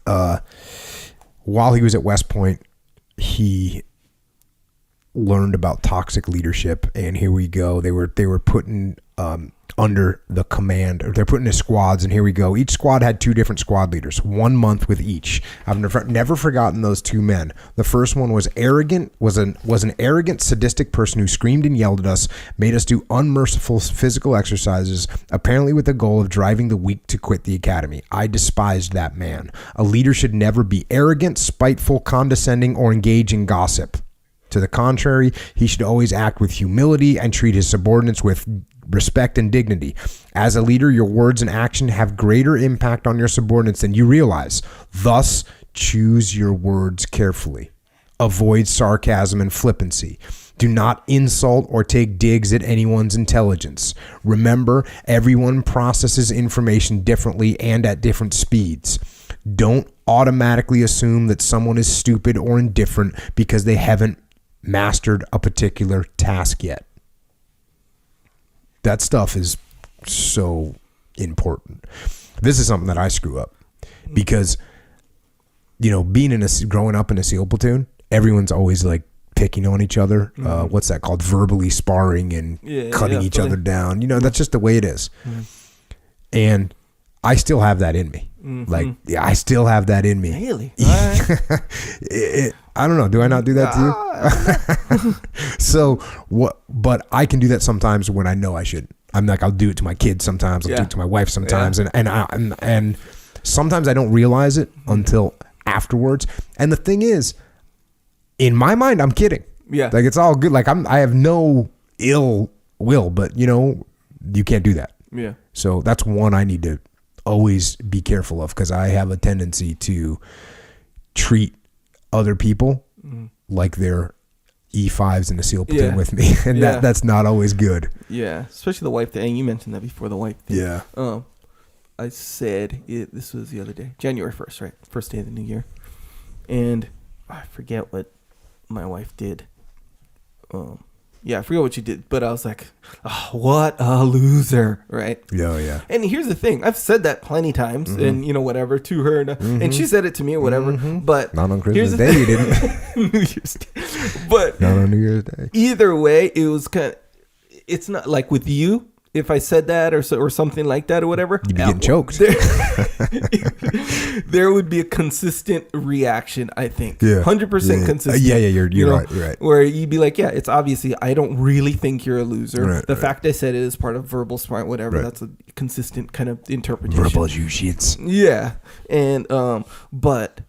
while he was at West Point, he learned about toxic leadership, and here we go. They were putting under the command, or they're putting in squads, and here we go. Each squad had 2 different squad leaders, 1 month with each. I've never forgotten those 2 men. The first one was an arrogant, sadistic person who screamed and yelled at us, made us do unmerciful physical exercises, apparently with the goal of driving the weak to quit the academy. I despised that man. A leader should never be arrogant, spiteful, condescending, or engage in gossip. To the contrary, he should always act with humility and treat his subordinates with respect and dignity. As a leader, your words and action have greater impact on your subordinates than you realize. Thus, choose your words carefully. Avoid sarcasm and flippancy. Do not insult or take digs at anyone's intelligence. Remember, everyone processes information differently and at different speeds. Don't automatically assume that someone is stupid or indifferent because they haven't mastered a particular task yet. That stuff is so important. This is something that I screw up because, growing up in a SEAL platoon, everyone's always like picking on each other. What's that called? Verbally sparring and cutting each other down. That's just the way it is. And I still have that in me. I still have that in me. Really? I don't know. Do I not do that to you? So what? But I can do that sometimes when I know I shouldn't. I'm like, I'll do it to my kids sometimes. I'll do it to my wife sometimes, and sometimes I don't realize it until afterwards. And the thing is, in my mind, I'm kidding. Yeah. Like it's all good. Like I have no ill will, but you can't do that. Yeah. So that's one I need to always be careful of, because I have a tendency to treat other people like they're E5s in a SEAL platoon with me, and that's not always good. Yeah, especially the wife thing. You mentioned that before, the wife thing. Yeah. I said this was the other day, January 1st, right? First day of the new year, and I forget what my wife did. Yeah, I forget what she did, but I was like, oh, what a loser, right? Yeah. And here's the thing. I've said that plenty times and, whatever, to her. And she said it to me or whatever. But not on Christmas Day, you didn't. New Year's Day. But not on New Year's Day. Either way, it was it's not like with you. If I said that or something like that or whatever, you'd be getting choked. There would be a consistent reaction, I think. 100% consistent. Yeah, you're right. Where you'd be like, yeah, it's obviously, I don't really think you're a loser. Right, the fact I said it is part of verbal smart, whatever. Right. That's a consistent kind of interpretation. Verbal you shits. Yeah. And, but,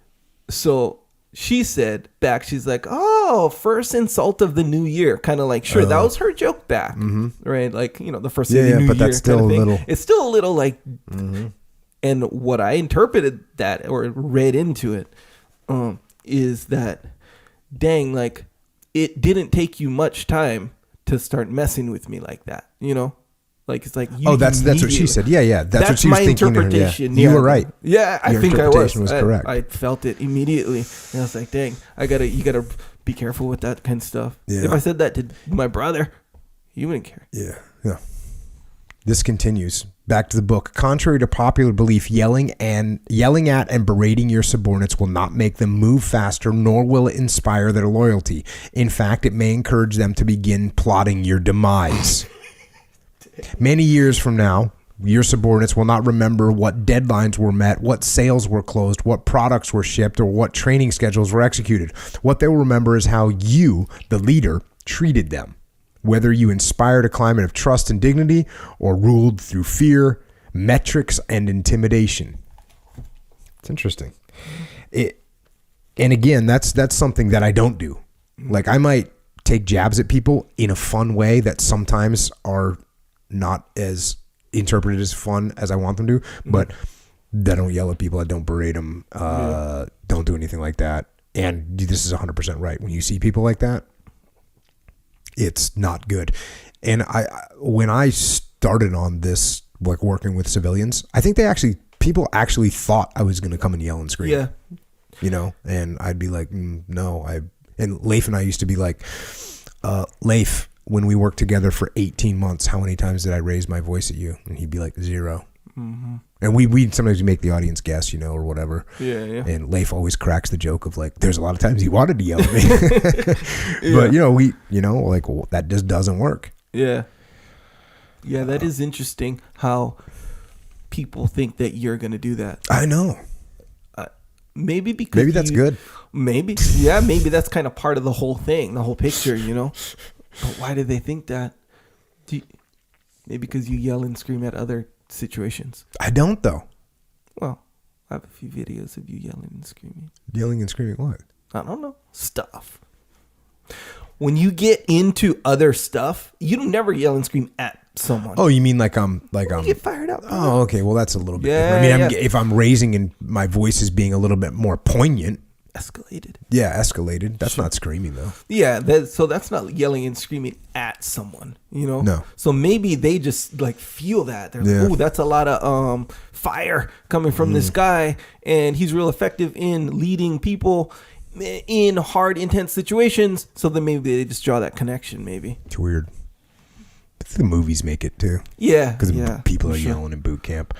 so she said back, she's like, oh, first insult of the new year. Kind of like, sure, that was her joke back. Right? Like, the first day of the new year. But that's still a little. It's still a little like, and what I interpreted that or read into it is that, dang, like, it didn't take you much time to start messing with me like that, Like, it's like, that's what she said. Yeah. That's what she was my thinking. Interpretation. You were right. Yeah, I think I was. Your interpretation was correct. I felt it immediately. And I was like, dang, you gotta be careful with that kind of stuff. Yeah. If I said that to my brother, he wouldn't care. Yeah. This continues. Back to the book. Contrary to popular belief, yelling at and berating your subordinates will not make them move faster, nor will it inspire their loyalty. In fact, it may encourage them to begin plotting your demise. Many years from now, your subordinates will not remember what deadlines were met, what sales were closed, what products were shipped, or what training schedules were executed. What they will remember is how you, the leader, treated them. Whether you inspired a climate of trust and dignity or ruled through fear, metrics, and intimidation. It's interesting. And again, that's something that I don't do. Like, I might take jabs at people in a fun way that sometimes are not as interpreted as fun as I want them to, but I don't yell at people. I don't berate them. Don't do anything like that. And this is 100% right. When you see people like that, it's not good. And when I started on this, like working with civilians, I think people actually thought I was going to come and yell and scream. Yeah. And I'd be like, no. And Leif and I used to be like, Leif, when we worked together for 18 months, how many times did I raise my voice at you? And he'd be like, 0. Mm-hmm. And we sometimes make the audience guess, you know, or whatever. Yeah, yeah. And Leif always cracks the joke of like, there's a lot of times he wanted to yell at me, but that just doesn't work. Yeah. Yeah, that is interesting how people think that you're going to do that. I know. Maybe because that's good. Maybe. Yeah, maybe that's kind of part of the whole thing, the whole picture, you know. But why do they think that? Maybe because you yell and scream at other situations. I don't, though. Well, I have a few videos of you yelling and screaming. Yelling and screaming what? I don't know. Stuff. When you get into other stuff, you don't never yell and scream at someone. Oh, you mean like you get fired up. Oh, okay. Well, that's a little bit Yeah, different. I mean, yeah. if I'm raising and my voice is being a little bit more poignant. Escalated. Yeah, escalated. That's not screaming, though. Yeah, so that's not yelling and screaming at someone, you know? No. So maybe they just like feel that. They're like, oh, that's a lot of fire coming from this guy, and he's real effective in leading people in hard, intense situations. So then maybe they just draw that connection, maybe. It's weird. The movies make it, too. Yeah. Because people are sure. yelling in boot camp.